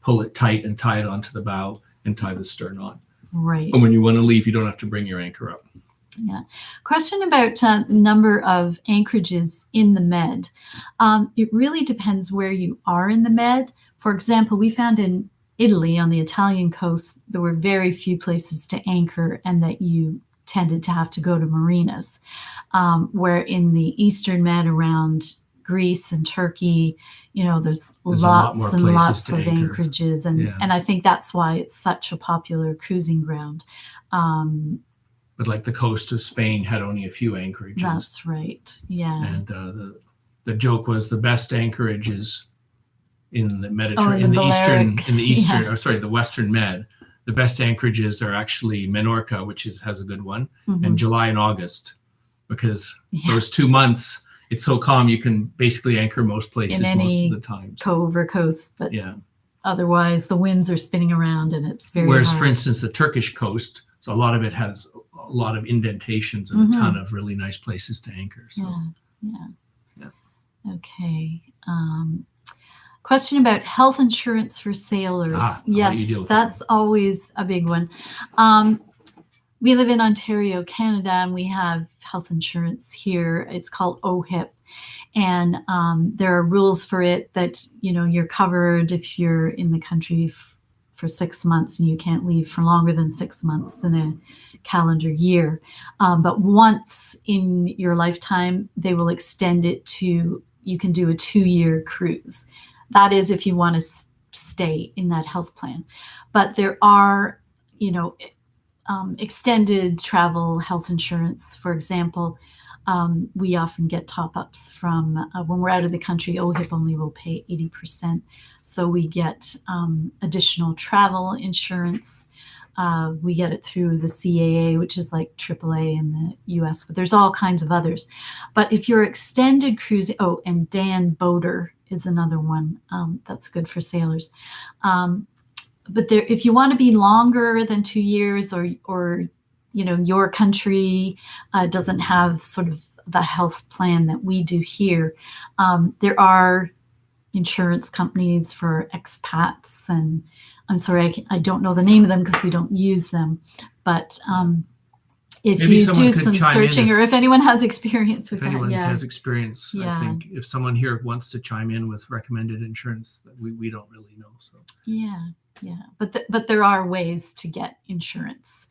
pull it tight and tie it onto the bow and tie the stern on. Right. And when you want to leave, you don't have to bring your anchor up. Yeah. Question about number of anchorages in the Med. It really depends where you are in the Med. For example, we found in Italy on the Italian coast, there were very few places to anchor, and that you tended to have to go to marinas. Where in the Eastern Med around Greece and Turkey, there's a lot lots more and places lots to of anchor. anchorages. And, Yeah. and I think that's why it's such a popular cruising ground. But like the coast of Spain had only a few anchorages. That's right. Yeah. And the joke was the best anchorage is in the Mediterranean, in in the Balearic. eastern, Yeah. or sorry, the Western Med. The best anchorages are actually Menorca, which has a good one, Mhm. and July and August, because Yeah. those 2 months it's so calm you can basically anchor most places In any most of the time. Cove or coast, but Yeah. otherwise the winds are spinning around and it's very Whereas, hard. for instance, the Turkish coast, so a lot of it has a lot of indentations and Mhm. a ton of really nice places to anchor. So Yeah. Okay. Question about health insurance for sailors. I'll let you Yes, deal with that that's always a big one. We live in Ontario, Canada, and we have health insurance here. It's called OHIP. And there are rules for it that, you're covered if you're in the country for 6 months, and you can't leave for longer than 6 months in a calendar year. But once in your lifetime, they will extend it to, you can do a 2-year cruise. That is if you want to stay in that health plan. But there are, extended travel health insurance. For example, we often get top-ups from when we're out of the country. OHIP only will pay 80%. So we get additional travel insurance. We get it through the CAA, which is like AAA in the US, but there's all kinds of others. But if you're extended cruising, and Dan Boater is another one that's good for sailors. But if you want to be longer than 2 years, or your country doesn't have sort of the health plan that we do here, there are insurance companies for expats, and I'm sorry, I don't know the name of them because we don't use them. But if Maybe you someone do could some chime in searching, or if anyone has experience with if anyone that. Yeah. has experience, Yeah. I think if someone here wants to chime in with recommended insurance, that we don't really know. So Yeah. But there are ways to get insurance,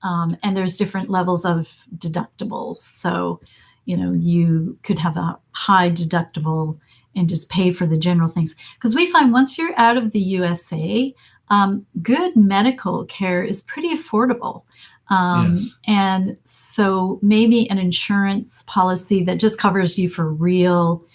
and there's different levels of deductibles. So, you could have a high deductible and just pay for the general things. Because we find once you're out of the USA, good medical care is pretty affordable. yes. And so maybe an insurance policy that just covers you for real,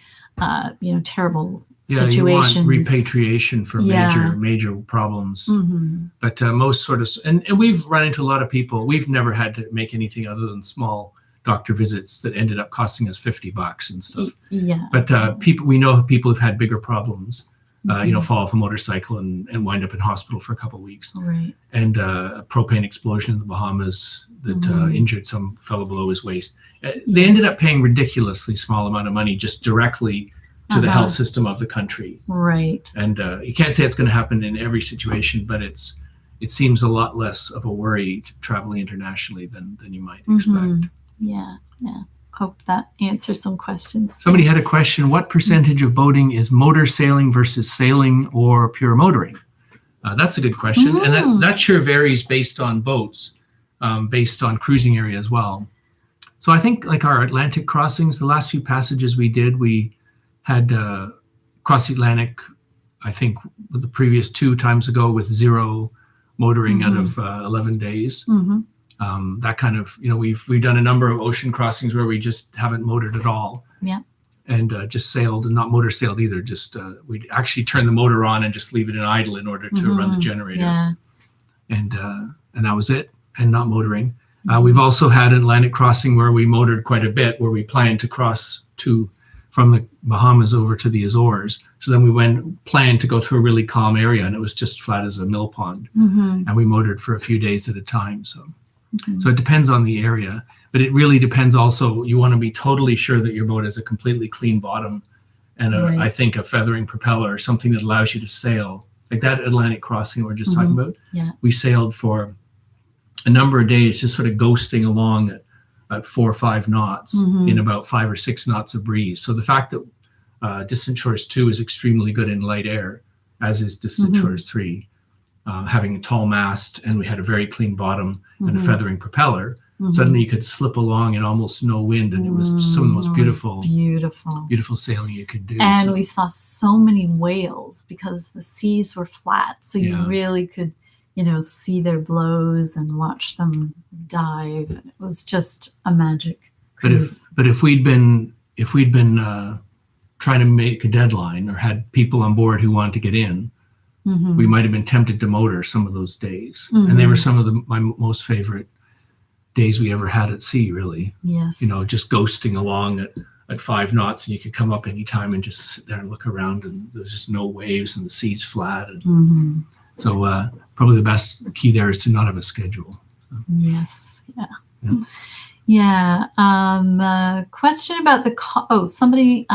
terrible situations. You want repatriation for Yeah. major problems. Mhm. But most sort of, and we've run into a lot of people. We've never had to make anything other than small doctor visits that ended up costing us $50 and stuff. Yeah. But we know people who've had bigger problems. Mhm. Fall off a motorcycle and wind up in hospital for a couple of weeks. Right. And a propane explosion in the Bahamas that injured some fellow below his waist. They ended up paying ridiculously small amount of money just directly to the health system of the country. Right. And you can't say it's going to happen in every situation, but it seems a lot less of a worry traveling internationally than you might expect. Yeah. Hope that answers some questions. Somebody had a question: what percentage of boating is motor sailing versus sailing or pure motoring? That's a good question, and that sure varies based on boats, based on cruising area as well. So I think like our Atlantic crossings, the last few passages we did, we had cross Atlantic, I think the previous 2 times ago with 0 motoring out of 11 days. That kind of, we've done a number of ocean crossings where we just haven't motored at all. Yeah. And just sailed, and not motor sailed either. Just we'd actually turn the motor on and just leave it in idle in order to run the generator. Yeah. And that was it, and not motoring. We've also had an Atlantic crossing where we motored quite a bit, where we planned to cross from the Bahamas over to the Azores. So then we planned to go through a really calm area, and it was just flat as a mill pond. And we motored for a few days at a time. So it depends on the area, but it really depends also. You want to be totally sure that your boat has a completely clean bottom and I think a feathering propeller or something that allows you to sail. Like that Atlantic crossing we're just talking about. Yeah. We sailed for a number of days, just sort of ghosting along at 4 or 5 knots in about 5 or 6 knots of breeze. So the fact that Distant Shores 2 is extremely good in light air, as is Distant Shores 3. Having a tall mast, and we had a very clean bottom and a feathering propeller. Suddenly you could slip along in almost no wind, and it was just some of the most beautiful sailing you could do. And we saw so many whales because the seas were flat, so you really could, see their blows and watch them dive. It was just a magic cruise. But if we'd been trying to make a deadline or had people on board who wanted to get in, we might have been tempted to motor some of those days. And they were some of my most favorite days we ever had at sea, really. Yes. Just ghosting along at 5 knots, and you could come up anytime and just sit there and look around, and there's just no waves and the sea's flat. And so probably the best key there is to not have a schedule. Yes. Yeah. Question about somebody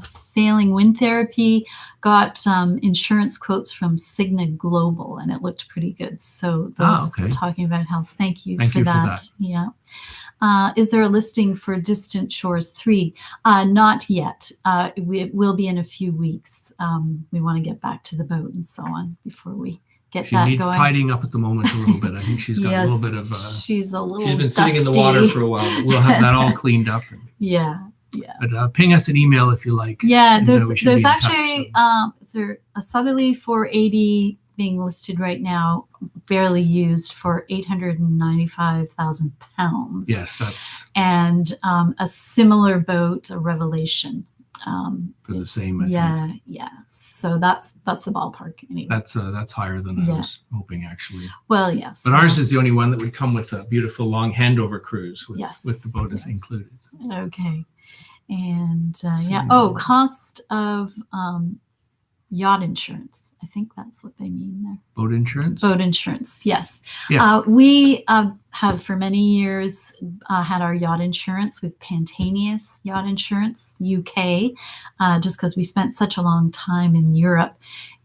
sailing wind therapy got insurance quotes from Cigna Global, and it looked pretty good. So those talking about health. Thank you for that. Yeah. Is there a listing for Distant Shores 3? Not yet. It will be in a few weeks. We want to get back to the boat and so on before we get she that needs going. tidying up at the moment a little bit. I think she's got a little bit of she's been dusty. Sitting in the water for a while, but we'll have that all cleaned up. But ping us an email if you like. Yeah, there's actually is there a southerly 480 being listed right now, barely used, for 895,000 pounds. Yes, that's and a similar boat, a Revelation. For the same, I think. So that's the ballpark anyway. That's higher than I was hoping, actually. Well, yes. But ours is the only one that would come with a beautiful long handover cruise with the boat is included. Okay. And cost of yacht insurance. I think that's what they mean there. Boat insurance? Boat insurance, yes. Yeah. We have for many years had our yacht insurance with Pantaenius Yacht Insurance UK, just because we spent such a long time in Europe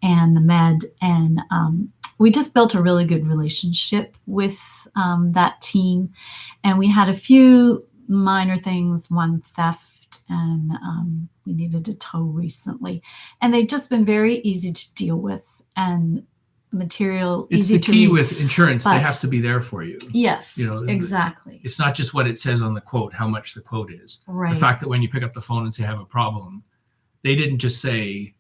and the Med, and we just built a really good relationship with that team, and we had a few minor things, one theft, and we needed a tow recently, and they've just been very easy to deal with and material It's easy the to key read. with insurance. They But- have to be there for you. Yes, You know, exactly. It's not just what it says on the quote, how much the quote is. Right. The fact that when you pick up the phone and say, I have a problem, they didn't just say,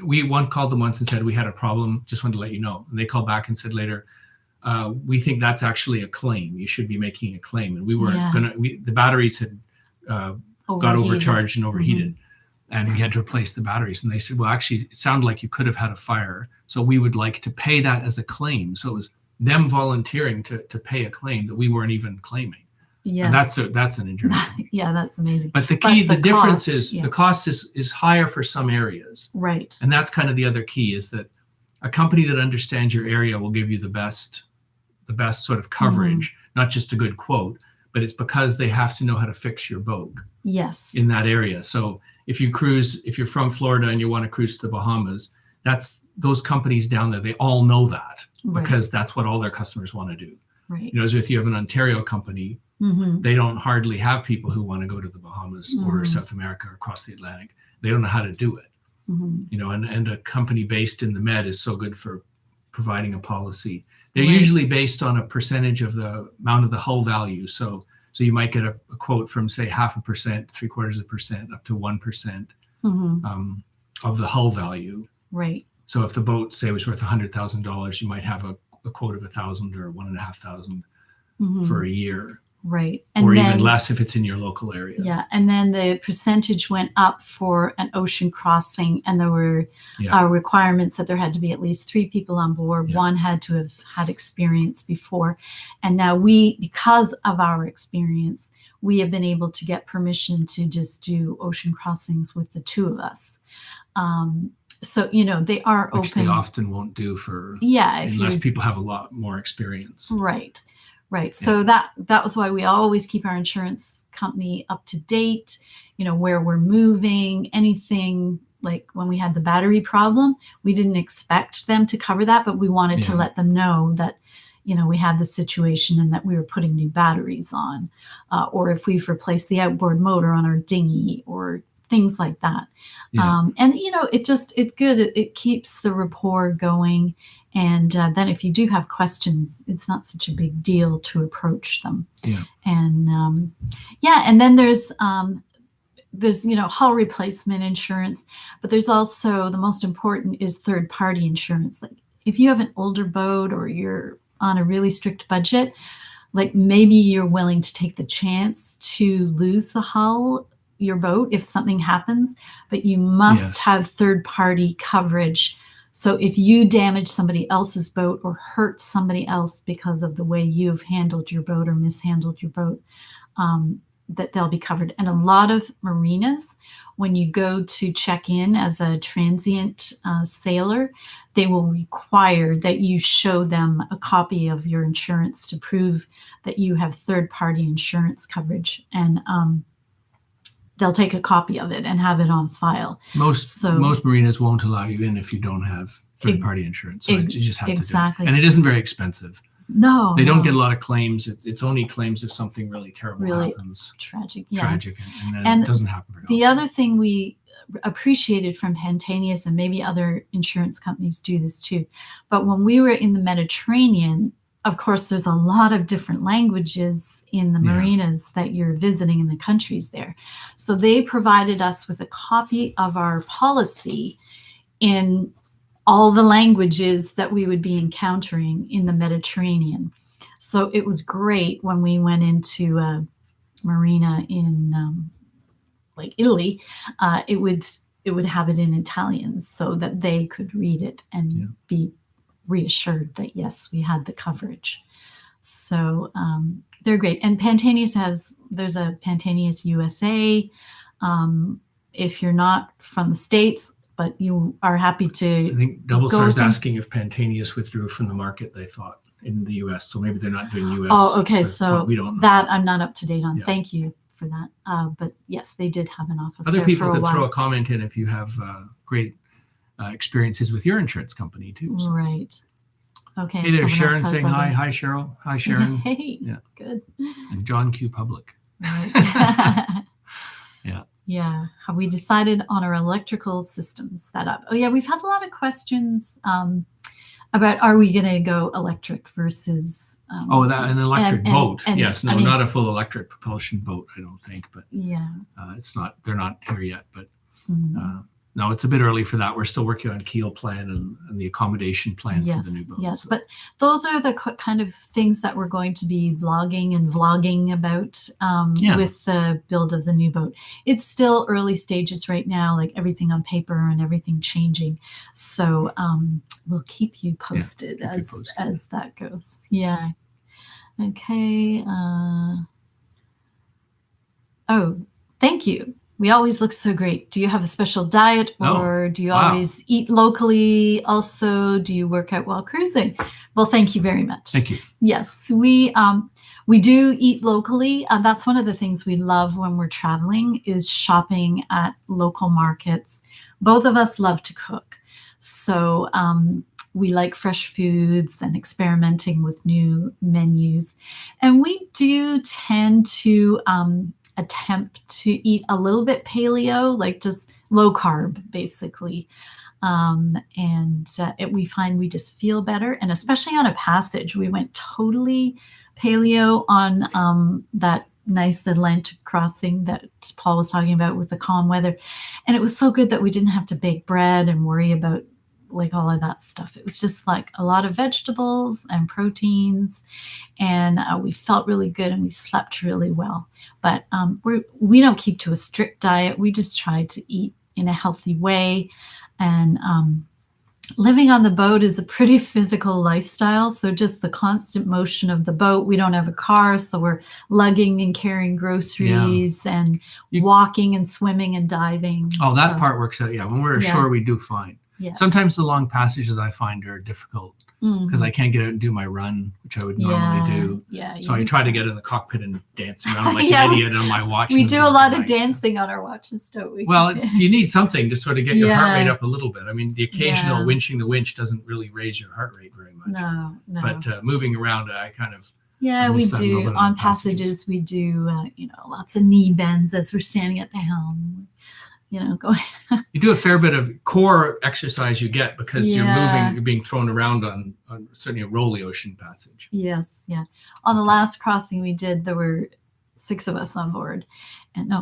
one called them once and said, we had a problem, just wanted to let you know. And they called back and said later, we think that's actually a claim. You should be making a claim. And we weren't the batteries had got overcharged and overheated. And we had to replace the batteries. And they said, well, actually, it sounded like you could have had a fire. So we would like to pay that as a claim. So it was them volunteering to pay a claim that we weren't even claiming. Yes. And that's an insurance. Yeah, that's amazing. But the key, the difference cost, is yeah. the cost is higher for some areas. Right. And that's kind of the other key, is that a company that understands your area will give you the best sort of coverage, not just a good quote, but it's because they have to know how to fix your boat. Yes. In that area. So if you're from Florida and you want to cruise to the Bahamas, those companies down there, they all know that, because that's what all their customers want to do. Right. You know, as if you have an Ontario company, they don't hardly have people who want to go to the Bahamas or South America or across the Atlantic. They don't know how to do it. You know, and a company based in the Med is so good for providing a policy. They're usually based on a percentage of the amount of the hull value. So you might get a quote from, say, 0.5%, 0.75%, up to 1% of the hull value. Right. So if the boat, say, was worth $100,000, you might have a quote of 1,000 or 1,500 for a year. Right. Or even less if it's in your local area. Yeah. And then the percentage went up for an ocean crossing, and there were requirements that there had to be at least 3 people on board. Yeah. One had to have had experience before. And now because of our experience, we have been able to get permission to just do ocean crossings with the 2 of us. So, you know, they are Which open. They often won't do unless people have a lot more experience. Right. Right. So that was why we always keep our insurance company up to date, you know, where we're moving, anything. Like when we had the battery problem, we didn't expect them to cover that, but we wanted to let them know that, you know, we had the situation and that we were putting new batteries on, or if we've replaced the outboard motor on our dinghy or things like that. Yeah. And, you know, it's good. It keeps the rapport going. And then if you do have questions, it's not such a big deal to approach them. Yeah. And and then there's, you know, hull replacement insurance, but there's also, the most important is third-party insurance. Like if you have an older boat or you're on a really strict budget, like maybe you're willing to take the chance to lose the hull, your boat, if something happens, but you must have third-party coverage. So if you damage somebody else's boat or hurt somebody else because of the way you've handled your boat or mishandled your boat, that they'll be covered. And a lot of marinas, when you go to check in as a transient sailor, they will require that you show them a copy of your insurance to prove that you have third-party insurance coverage. And they'll take a copy of it and have it on file. Most marinas won't allow you in if you don't have third-party insurance. So you just have to do it. And it isn't very expensive. No. They don't get a lot of claims. It's only claims if something really terrible happens. Tragic. And then it doesn't happen very often. The other thing we appreciated from Pantanius, and maybe other insurance companies do this too, but when we were in the Mediterranean, of course, there's a lot of different languages in the marinas that you're visiting in the countries there. So they provided us with a copy of our policy in all the languages that we would be encountering in the Mediterranean. So it was great when we went into a marina in like Italy, it would have it in Italian so that they could read it and be reassured that yes, we had the coverage. So they're great. And Pantanius there's a Pantanius USA. If you're not from the States, but you are happy to, I think Double Star's asking if Pantanius withdrew from the market, they thought, in the US. So maybe they're not doing US. Oh, okay. So we don't know. That I'm not up to date on. Thank you for that. But yes, they did have an office Other there people for a could while. throw a comment in if you have great experiences with your insurance company too. So. Right. Okay. Hey there, someone else Sharon has saying hi. other- Hi, Cheryl. Hi, Sharon. Hey. Yeah. Good. And John Q. Public. Right. Yeah. Yeah. Have we decided on our electrical system setup? Oh, yeah. We've had a lot of questions about are we going to go electric versus. That an electric boat? and, Yes. No, I mean, not a full electric propulsion boat, I don't think. But yeah. it's not. They're not there yet. But Mhm. no, it's a bit early for that. We're still working on keel plan and the accommodation plan for the new boat. Yes, so. but those are the kind of things that we're going to be blogging and vlogging about with the build of the new boat. It's still early stages right now, like everything on paper and everything changing. So we'll keep you posted as that goes. Yeah. Okay. Oh, thank you. We always look so great. Do you have a special diet, or do you always eat locally? Also, do you work out while cruising? Well, thank you very much. Thank you. Yes, we do eat locally. That's one of the things we love when we're traveling is shopping at local markets. Both of us love to cook, so we like fresh foods and experimenting with new menus, and we do tend to attempt to eat a little bit paleo, like just low carb, basically. We find we just feel better. And especially on a passage, we went totally paleo on that nice Atlantic crossing that Paul was talking about with the calm weather. And it was so good that we didn't have to bake bread and worry about like all of that stuff. It was just like a lot of vegetables and proteins, and we felt really good and we slept really well. But we don't keep to a strict diet. We just try to eat in a healthy way. And living on the boat is a pretty physical lifestyle. So just the constant motion of the boat. We don't have a car, so we're lugging and carrying groceries and walking and swimming and diving. Oh, that part works out. Yeah, when we're ashore, we do fine. Yeah. Sometimes the long passages I find are difficult because I can't get out and do my run, which I would normally do. Yeah. So I try to get in the cockpit and dance around like an idiot on my watch. We do a lot of dancing on our watches, don't we? Well, you need something to sort of get your heart rate up a little bit. I mean, the occasional winching the winch doesn't really raise your heart rate very much. No. But moving around, I kind of we do on passages. We do lots of knee bends as we're standing at the helm. Going. You do a fair bit of core exercise you get because you're moving, you're being thrown around on certainly a rolly ocean passage. Yes, yeah. On the last crossing we did, there were 6 of us on board, and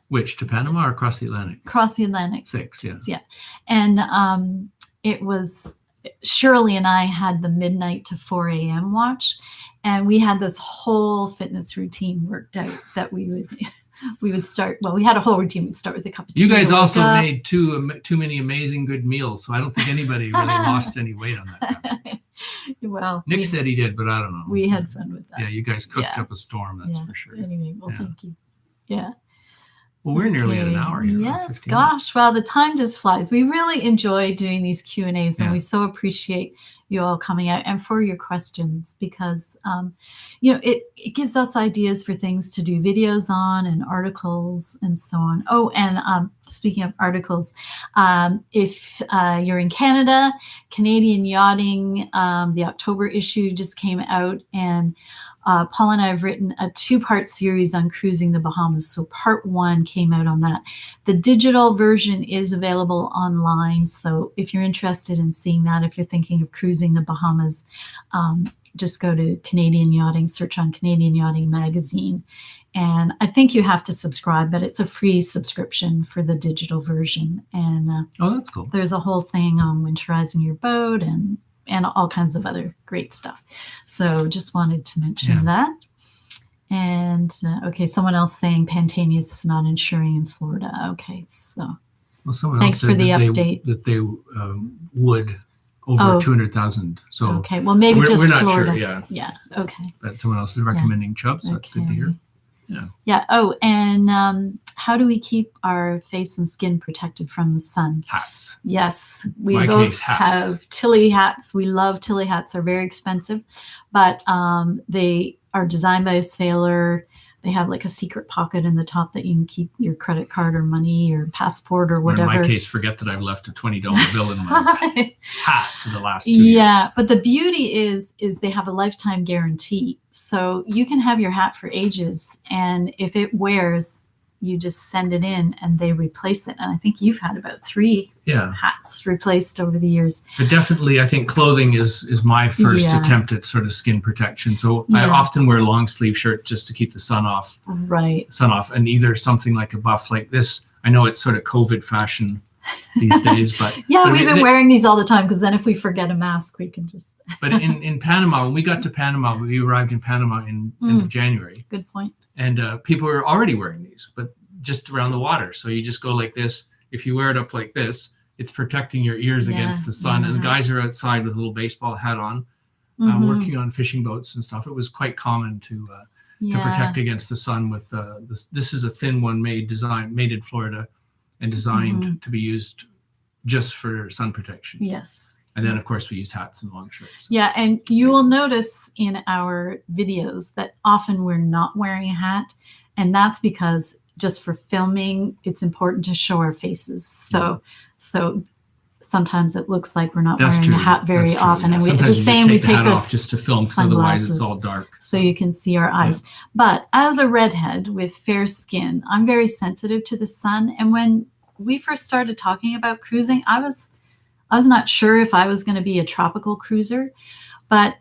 Which, to Panama or across the Atlantic? Across the Atlantic. 6, yeah. And it was Shirley and I had the midnight to 4 a.m. watch, and we had this whole fitness routine worked out that we would start. Well, we had a whole routine. We'd start with a cup of tea. You guys also made too many amazing good meals, so I don't think anybody really lost any weight on that. Well, Nick said he did, but I don't know. We had fun with that. Yeah, you guys cooked up a storm, that's for sure. Anyway, well, thank you. Yeah. Well, we're nearly at an hour here. Yes, gosh, well, the time just flies. We really enjoy doing these Q&As, and we so appreciate you all coming out and for your questions because, it gives us ideas for things to do videos on and articles and so on. Oh, and speaking of articles, if you're in Canada, Canadian Yachting, the October issue just came out, and Paul and I have written a 2-part series on cruising the Bahamas. So part 1 came out on that. The digital version is available online. So if you're interested in seeing that, if you're thinking of cruising the Bahamas, just go to Canadian Yachting, search on Canadian Yachting magazine. And I think you have to subscribe, but it's a free subscription for the digital version. And that's cool. There's a whole thing on winterizing your boat and all kinds of other great stuff. So just wanted to mention that. And someone else saying Pantanius is not insuring in Florida. Okay, so someone thanks else for the update. They would over 200,000. So okay, well maybe we're not Florida. Sure. Yeah. Okay. But someone else is recommending Chubb, so that's good to hear. Yeah. Yeah. Oh, and how do we keep our face and skin protected from the sun? Hats. Yes, we both have Tilly hats. We love Tilly hats. They're very expensive, but they are designed by a sailor. they have like a secret pocket in the top that you can keep your credit card or money or passport or whatever. Or in my case, forget that I've left a $20 bill in my hat for the last 2 years. Yeah, but the beauty is they have a lifetime guarantee. So you can have your hat for ages, and if it wears, you just send it in and they replace it. And I think you've had about 3 hats replaced over the years. But definitely, I think clothing is my first attempt at sort of skin protection. So I often wear long sleeve shirts just to keep the sun off. Right. Sun off, and either something like a buff like this. I know it's sort of COVID fashion these days, but we've been wearing these all the time, because then if we forget a mask, we can just. But in Panama, when we got to Panama, we arrived in Panama in January. Good point. And people were already wearing these, but just around the water. So you just go like this. If you wear it up like this, it's protecting your ears against the sun. And the guys are outside with a little baseball hat on, working on fishing boats and stuff. It was quite common to protect against the sun with this. This is a thin one made in Florida and designed to be used just for sun protection. Yes. And then, of course, we use hats and long shirts. Yeah, and you will notice in our videos that often we're not wearing a hat. And that's because just for filming, it's important to show our faces. So sometimes it looks like we're not wearing a hat very often. Yeah. And we take our off just to film, because otherwise it's all dark. So you can see our eyes. But as a redhead with fair skin, I'm very sensitive to the sun. And when we first started talking about cruising, I was not sure if I was going to be a tropical cruiser, but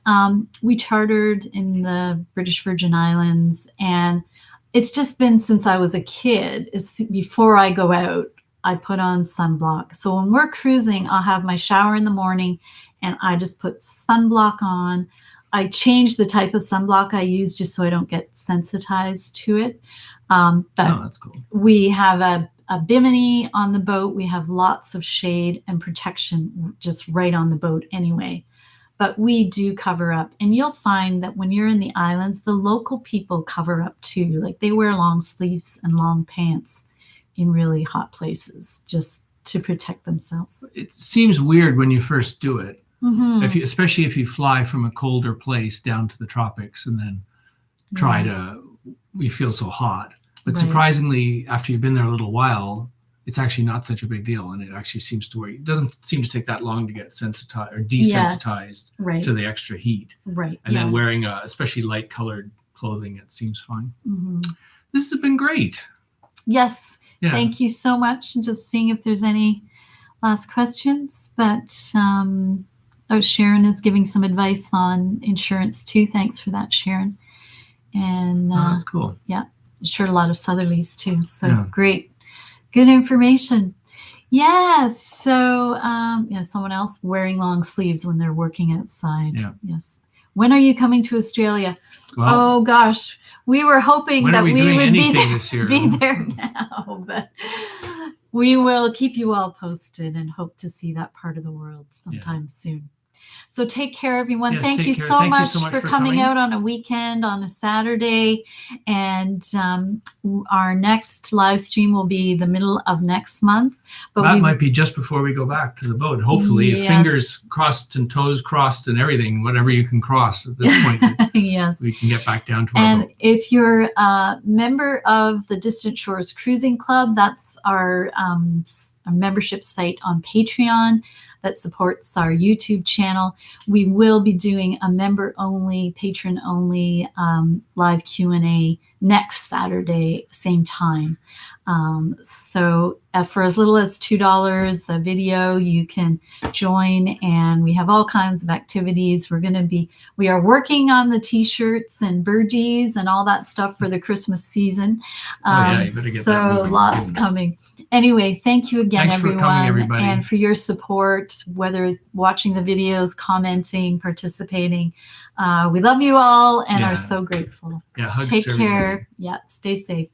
we chartered in the British Virgin Islands, and it's just been since I was a kid. It's before I go out, I put on sunblock. So when we're cruising, I'll have my shower in the morning and I just put sunblock on. I change the type of sunblock I use just so I don't get sensitized to it. But that's cool. We have a bimini on the boat. We have lots of shade and protection just right on the boat anyway. But we do cover up. And you'll find that when you're in the islands, the local people cover up too. Like they wear long sleeves and long pants in really hot places just to protect themselves. It seems weird when you first do it, especially if you fly from a colder place down to the tropics and then you feel so hot. But surprisingly, after you've been there a little while, it's actually not such a big deal, and it actually seems to work. It doesn't seem to take that long to get sensitized or desensitized to the extra heat. Right. And then wearing especially light colored clothing, it seems fine. This has been great. Yes. Yeah. Thank you so much. Just seeing if there's any last questions. But Sharon is giving some advice on insurance too. Thanks for that, Sharon. And that's cool. Yeah. Sure, a lot of southerlies too. So great. Good information. Yes. So, someone else wearing long sleeves when they're working outside. Yeah. Yes. When are you coming to Australia? Well, oh gosh, we were hoping that we would be there now, but we will keep you all posted and hope to see that part of the world sometime soon. So take care, everyone. Yes, Thank you so much for coming out on a weekend, on a Saturday. And our next live stream will be the middle of next month. But that might be just before we go back to the boat. Hopefully, fingers crossed and toes crossed and everything, whatever you can cross at this point. We can get back down to our boat. And if you're a member of the Distant Shores Cruising Club, that's our membership site on Patreon that supports our YouTube channel. We will be doing a member-only, patron-only live Q&A next Saturday, same time. So for as little as $2 a video, you can join, and we have all kinds of activities. We are working on the t-shirts and burgees and all that stuff for the Christmas season. You better get that moving. Lots coming. Anyway, thank you again, Thanks everyone, for coming, everybody. And for your support, whether watching the videos, commenting, participating. We love you all and are so grateful. Yeah, hugs Take to care. everybody. Yeah, stay safe.